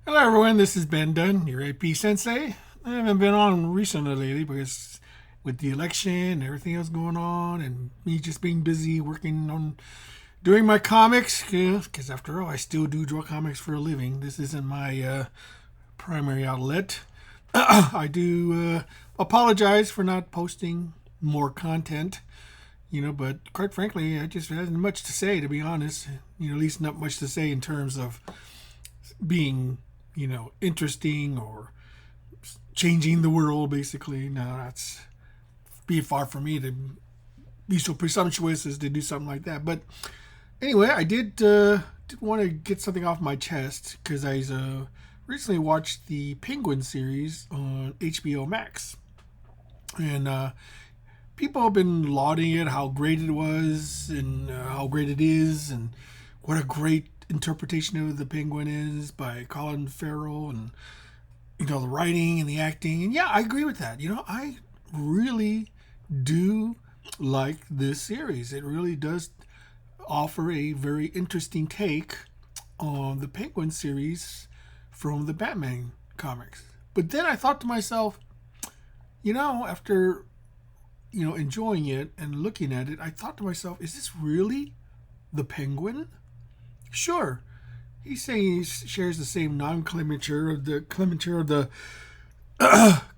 Hello, everyone. This is Ben Dunn, your AP Sensei. I haven't been on recently lately because with the election and everything else going on, and me just being busy working on doing my comics. Because after all, I still do draw comics for a living. This isn't my primary outlet. I do apologize for not posting more content. But quite frankly, I just hasn't much to say, to be honest. At least not much to say in terms of being interesting or changing the world, basically. No, that's be far from me to be so presumptuous as to do something like that. But anyway, I did want to get something off my chest because I recently watched the Penguin series on HBO Max. And people have been lauding it, how great it was, and how great it is, and what a great interpretation of the Penguin is by Colin Farrell, and the writing and the acting. And yeah, I agree with that. I really do like this series. It really does offer a very interesting take on the Penguin series from the Batman comics. But then I thought to myself, after enjoying it and looking at it, I thought to myself, is this really the Penguin? Sure, he's saying he shares the same non-clementure of the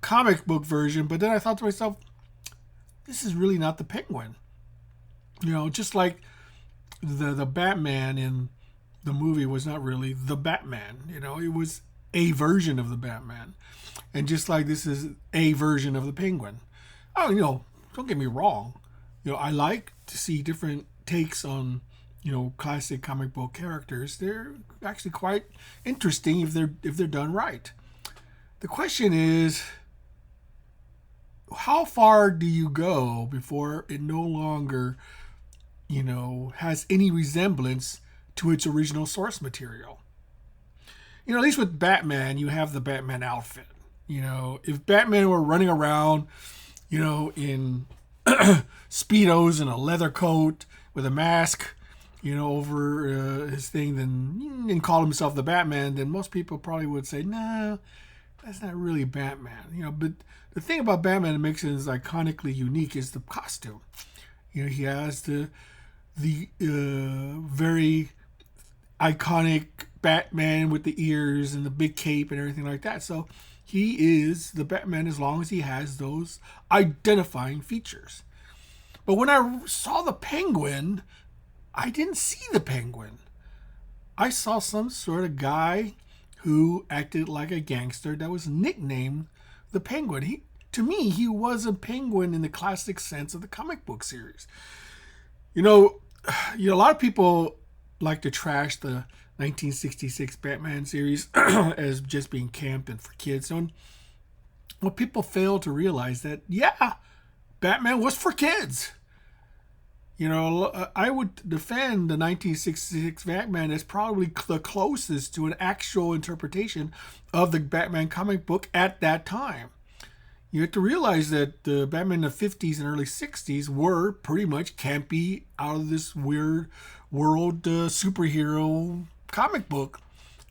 comic book version, but then I thought to myself, this is really not the Penguin. Just like the Batman in the movie was not really the Batman. It was a version of the Batman, and just like this is a version of the Penguin. Oh, don't get me wrong. I like to see different takes on classic comic book characters. They're actually quite interesting if they're done right. The question is, how far do you go before it no longer, has any resemblance to its original source material? At least with Batman, you have the Batman outfit. If Batman were running around, in Speedos and a leather coat with a mask, over his thing, and call himself the Batman, then most people probably would say, nah, that's not really Batman. But the thing about Batman that makes it iconically unique is the costume. He has the very iconic Batman with the ears and the big cape and everything like that. So he is the Batman as long as he has those identifying features. But when I saw the Penguin, I didn't see the Penguin. I saw some sort of guy who acted like a gangster that was nicknamed the Penguin. To me, he was a penguin in the classic sense of the comic book series. A lot of people like to trash the 1966 Batman series as just being camp and for kids. So, what people fail to realize that, yeah, Batman was for kids. I would defend the 1966 Batman as probably the closest to an actual interpretation of the Batman comic book at that time. You have to realize that the Batman in the 50s and early 60s were pretty much campy, out of this weird world superhero comic book.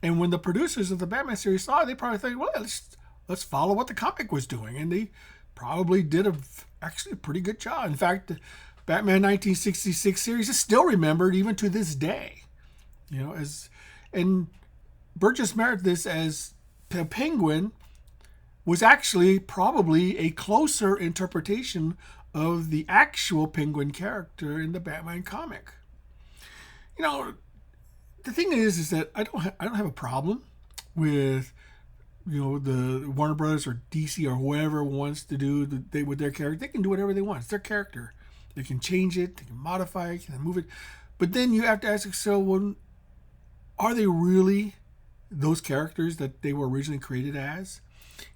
And when the producers of the Batman series saw it, they probably thought, well, let's follow what the comic was doing. And they probably did actually a pretty good job. In fact, Batman 1966 series is still remembered even to this day. And Burgess marked this as the Penguin was actually probably a closer interpretation of the actual Penguin character in the Batman comic. The thing is that I don't have a problem with the Warner Brothers or DC or whoever wants to do with their character. They can do whatever they want. It's their character. They can change it, they can modify it, they can move it. But then you have to ask yourself, well, are they really those characters that they were originally created as?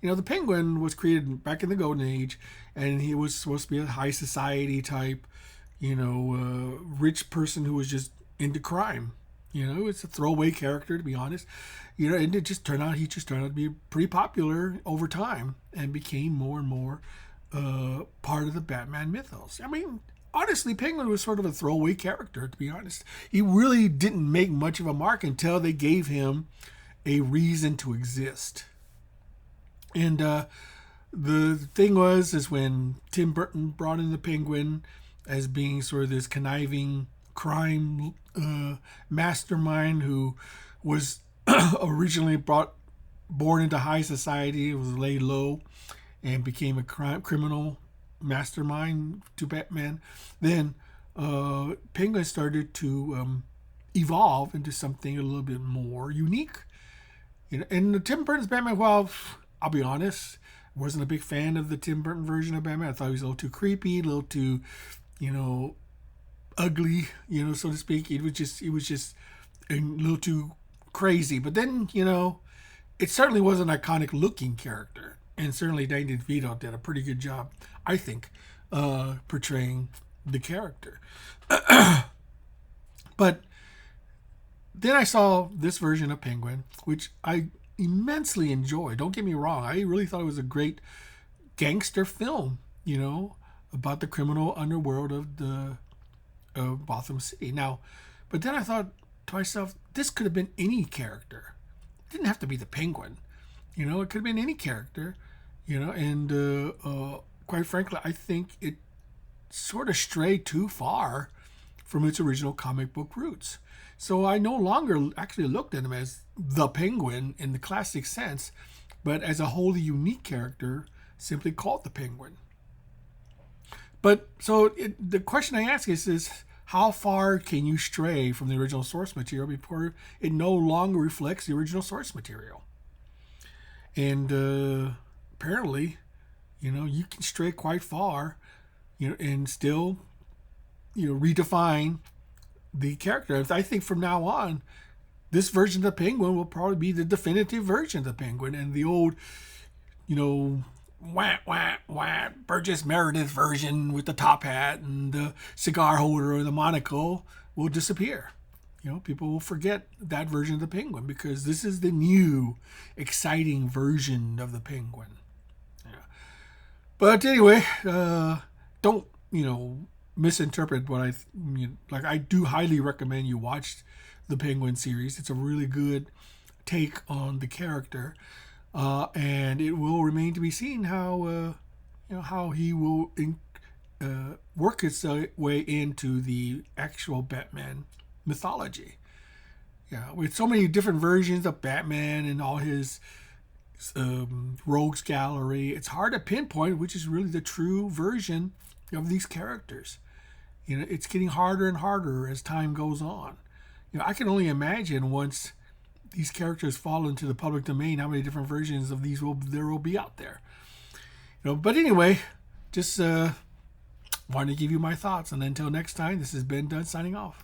The Penguin was created back in the Golden Age, and he was supposed to be a high society type, rich person who was just into crime. It's a throwaway character, to be honest. And he just turned out to be pretty popular over time and became more and more part of the Batman mythos. I mean, honestly, Penguin was sort of a throwaway character, to be honest. He really didn't make much of a mark until they gave him a reason to exist. And the thing is when Tim Burton brought in the Penguin as being sort of this conniving crime mastermind who was originally born into high society, was laid low, and became a criminal mastermind to Batman. Then Penguin started to evolve into something a little bit more unique. And the Tim Burton's Batman, well, I'll be honest, wasn't a big fan of the Tim Burton version of Batman. I thought he was a little too creepy, a little too, ugly, so to speak. It was just a little too crazy. But then, it certainly was an iconic looking character. And certainly Danny DeVito did a pretty good job, I think, portraying the character. But then I saw this version of Penguin, which I immensely enjoyed. Don't get me wrong. I really thought it was a great gangster film, about the criminal underworld of Gotham City. Now, but then I thought to myself, this could have been any character. It didn't have to be the Penguin. It could have been any character, and quite frankly, I think it sort of strayed too far from its original comic book roots. So I no longer actually looked at him as the Penguin in the classic sense, but as a wholly unique character simply called the Penguin. But so the question I ask is how far can you stray from the original source material before it no longer reflects the original source material? And apparently, you can stray quite far, and still, redefine the character. I think from now on, this version of the Penguin will probably be the definitive version of the Penguin, and the old, Burgess Meredith version with the top hat and the cigar holder or the monocle will disappear. People will forget that version of the Penguin because this is the new, exciting version of the Penguin. Yeah. But anyway, don't, misinterpret what I do highly recommend you watch the Penguin series. It's a really good take on the character, and it will remain to be seen how he will work his way into the actual Batman mythology. Yeah, with so many different versions of Batman and all his rogues gallery, it's hard to pinpoint which is really the true version of these characters. It's getting harder and harder as time goes on. I can only imagine once these characters fall into the public domain how many different versions of these there will be out there. But anyway, just wanted to give you my thoughts. And until next time, this is Ben Dunn signing off.